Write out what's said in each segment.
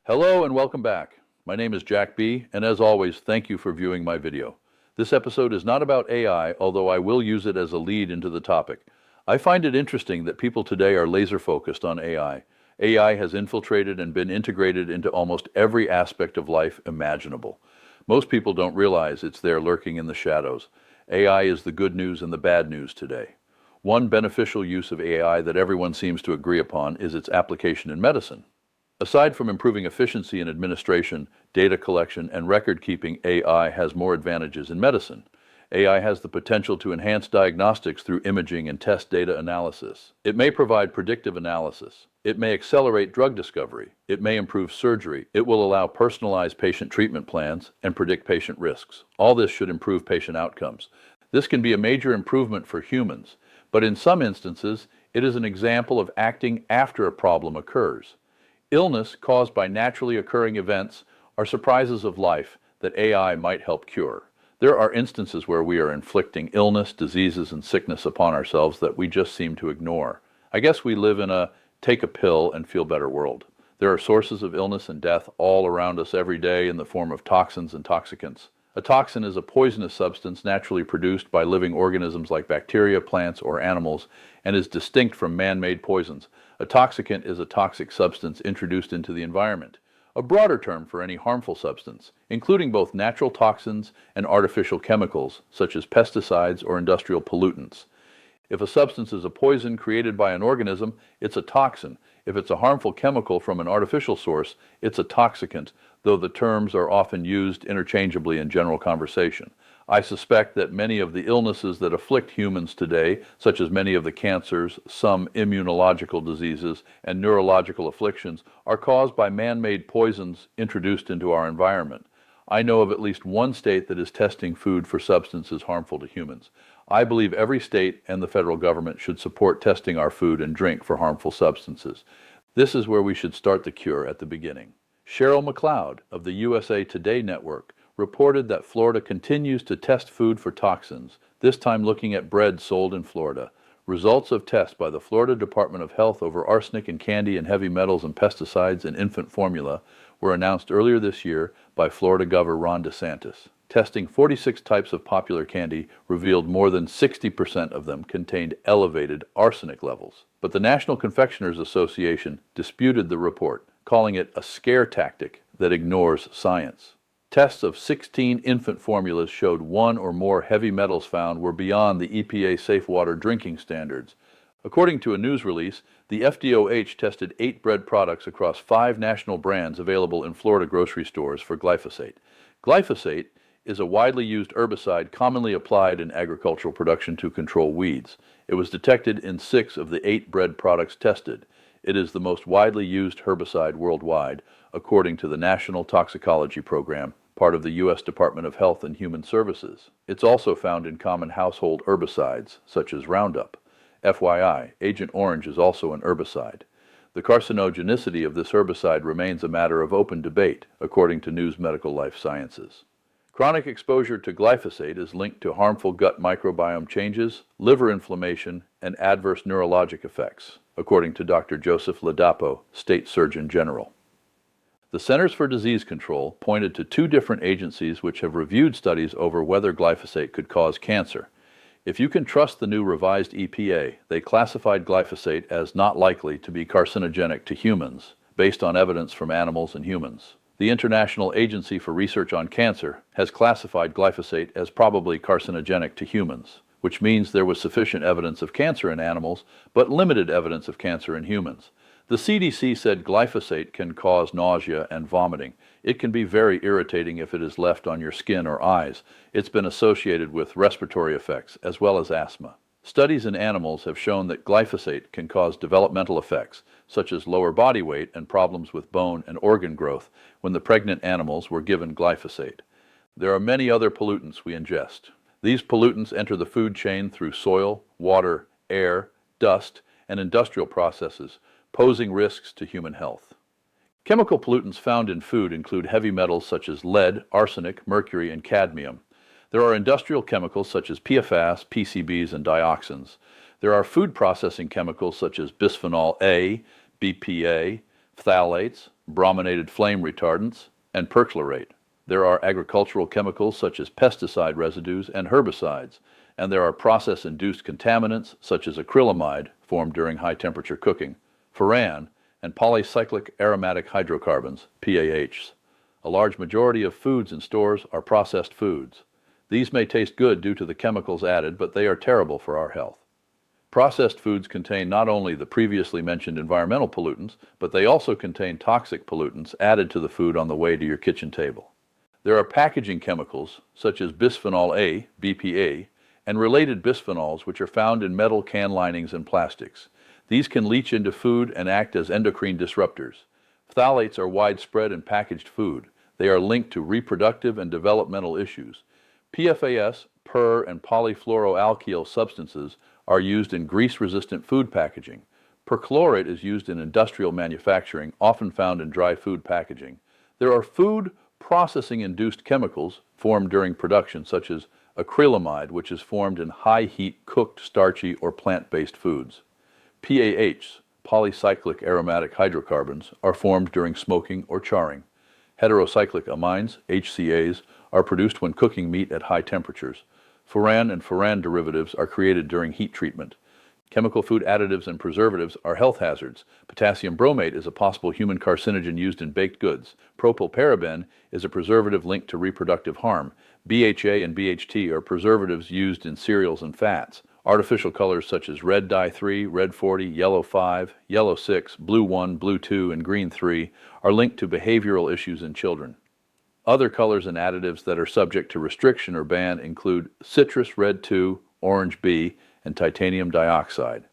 Hello and welcome back. My name is Jack B, and as always, thank you for viewing my video. This episode is not about AI, although I will use it as a lead into the topic. I find it interesting that people today are laser focused on AI. AI has infiltrated and been integrated into almost every aspect of life imaginable. Most people don't realize it's there lurking in the shadows. AI is the good news and the bad news today. One beneficial use of AI that everyone seems to agree upon is its application in medicine. Aside from improving efficiency in administration, data collection, and record keeping, AI has more advantages in medicine. AI has the potential to enhance diagnostics through imaging and test data analysis. It may provide predictive analysis. It may accelerate drug discovery. It may improve surgery. It will allow personalized patient treatment plans and predict patient risks. All this should improve patient outcomes. This can be a major improvement for humans, but in some instances, it is an example of acting after a problem occurs. Illness caused by naturally occurring events are surprises of life that AI might help cure. There are instances where we are inflicting illness, diseases, and sickness upon ourselves that we just seem to ignore. I guess we live in a take a pill and feel better world. There are sources of illness and death all around us every day in the form of toxins and toxicants. A toxin is a poisonous substance naturally produced by living organisms like bacteria, plants, or animals, and is distinct from man-made poisons. A toxicant is a toxic substance introduced into the environment, a broader term for any harmful substance, including both natural toxins and artificial chemicals, such as pesticides or industrial pollutants. If a substance is a poison created by an organism, it's a toxin. If it's a harmful chemical from an artificial source, it's a toxicant, though the terms are often used interchangeably in general conversation. I suspect that many of the illnesses that afflict humans today, such as many of the cancers, some immunological diseases, and neurological afflictions, are caused by man-made poisons introduced into our environment. I know of at least one state that is testing food for substances harmful to humans. I believe every state and the federal government should support testing our food and drink for harmful substances. This is where we should start the cure at the beginning. Cheryl McLeod of the USA Today Network reported that Florida continues to test food for toxins, this time looking at bread sold in Florida. Results of tests by the Florida Department of Health over arsenic in candy and heavy metals and pesticides in infant formula were announced earlier this year by Florida Governor Ron DeSantis. Testing 46 types of popular candy revealed more than 60% of them contained elevated arsenic levels. But the National Confectioners Association disputed the report, calling it a scare tactic that ignores science. Tests of 16 infant formulas showed one or more heavy metals found were beyond the EPA safe water drinking standards. According to a news release, the FDOH tested 8 bread products across 5 national brands available in Florida grocery stores for glyphosate. Glyphosate is a widely used herbicide commonly applied in agricultural production to control weeds. It was detected in 6 of the 8 bread products tested. It is the most widely used herbicide worldwide, according to the National Toxicology Program, part of the U.S. Department of Health and Human Services. It's also found in common household herbicides, such as Roundup. FYI, Agent Orange is also an herbicide. The carcinogenicity of this herbicide remains a matter of open debate, according to News Medical Life Sciences. Chronic exposure to glyphosate is linked to harmful gut microbiome changes, liver inflammation, and adverse neurologic effects, according to Dr. Joseph Ladapo, State Surgeon General. The Centers for Disease Control pointed to 2 different agencies which have reviewed studies over whether glyphosate could cause cancer. If you can trust the new revised EPA, they classified glyphosate as not likely to be carcinogenic to humans, based on evidence from animals and humans. The International Agency for Research on Cancer has classified glyphosate as probably carcinogenic to humans, which means there was sufficient evidence of cancer in animals, but limited evidence of cancer in humans. The CDC said glyphosate can cause nausea and vomiting. It can be very irritating if it is left on your skin or eyes. It's been associated with respiratory effects as well as asthma. Studies in animals have shown that glyphosate can cause developmental effects, such as lower body weight and problems with bone and organ growth, when the pregnant animals were given glyphosate. There are many other pollutants we ingest. These pollutants enter the food chain through soil, water, air, dust, and industrial processes, posing risks to human health. Chemical pollutants found in food include heavy metals such as lead, arsenic, mercury, and cadmium. There are industrial chemicals such as PFAS, PCBs, and dioxins. There are food processing chemicals such as bisphenol A, BPA, phthalates, brominated flame retardants, and perchlorate. There are agricultural chemicals such as pesticide residues and herbicides, and there are process-induced contaminants such as acrylamide formed during high-temperature cooking, furan, and polycyclic aromatic hydrocarbons, PAHs. A large majority of foods in stores are processed foods. These may taste good due to the chemicals added, but they are terrible for our health. Processed foods contain not only the previously mentioned environmental pollutants, but they also contain toxic pollutants added to the food on the way to your kitchen table. There are packaging chemicals, such as bisphenol A, BPA, and related bisphenols which are found in metal can linings and plastics. These can leach into food and act as endocrine disruptors. Phthalates are widespread in packaged food. They are linked to reproductive and developmental issues. PFAS, per, and polyfluoroalkyl substances are used in grease-resistant food packaging. Perchlorate is used in industrial manufacturing, often found in dry food packaging. There are food processing-induced chemicals formed during production, such as acrylamide, which is formed in high-heat cooked, starchy, or plant-based foods. PAHs, polycyclic aromatic hydrocarbons, are formed during smoking or charring. Heterocyclic amines, HCAs, are produced when cooking meat at high temperatures. Furan and furan derivatives are created during heat treatment. Chemical food additives and preservatives are health hazards. Potassium bromate is a possible human carcinogen used in baked goods. Propylparaben is a preservative linked to reproductive harm. BHA and BHT are preservatives used in cereals and fats. Artificial colors such as red dye 3, red 40, yellow 5, yellow 6, blue 1, blue 2, and green 3 are linked to behavioral issues in children. Other colors and additives that are subject to restriction or ban include citrus red 2, orange B, and titanium dioxide.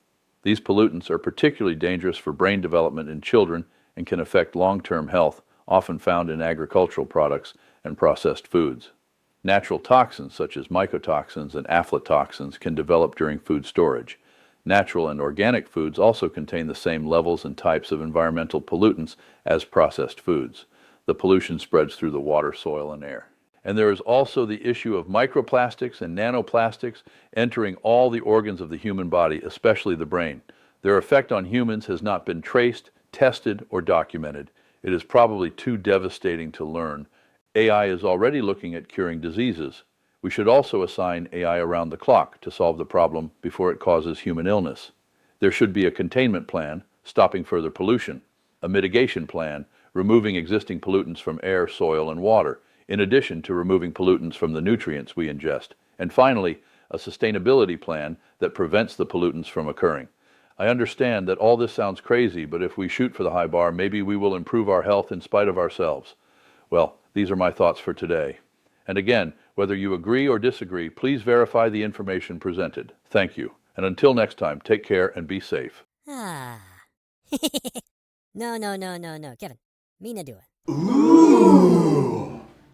These pollutants are particularly dangerous for brain development in children and can affect long-term health, often found in agricultural products and processed foods. Natural toxins such as mycotoxins and aflatoxins can develop during food storage. Natural and organic foods also contain the same levels and types of environmental pollutants as processed foods. The pollution spreads through the water, soil, and air. And there is also the issue of microplastics and nanoplastics entering all the organs of the human body, especially the brain. Their effect on humans has not been traced, tested, or documented. It is probably too devastating to learn. AI is already looking at curing diseases. We should also assign AI around the clock to solve the problem before it causes human illness. There should be a containment plan, stopping further pollution, a mitigation plan, removing existing pollutants from air, soil, and water, in addition to removing pollutants from the nutrients we ingest, and finally, a sustainability plan that prevents the pollutants from occurring. I understand that all this sounds crazy, but if we shoot for the high bar, maybe we will improve our health in spite of ourselves. Well, these are my thoughts for today. And again, whether you agree or disagree, please verify the information presented. Thank you. And until next time, take care and be safe. No, Kevin. Me na do it. Ooh.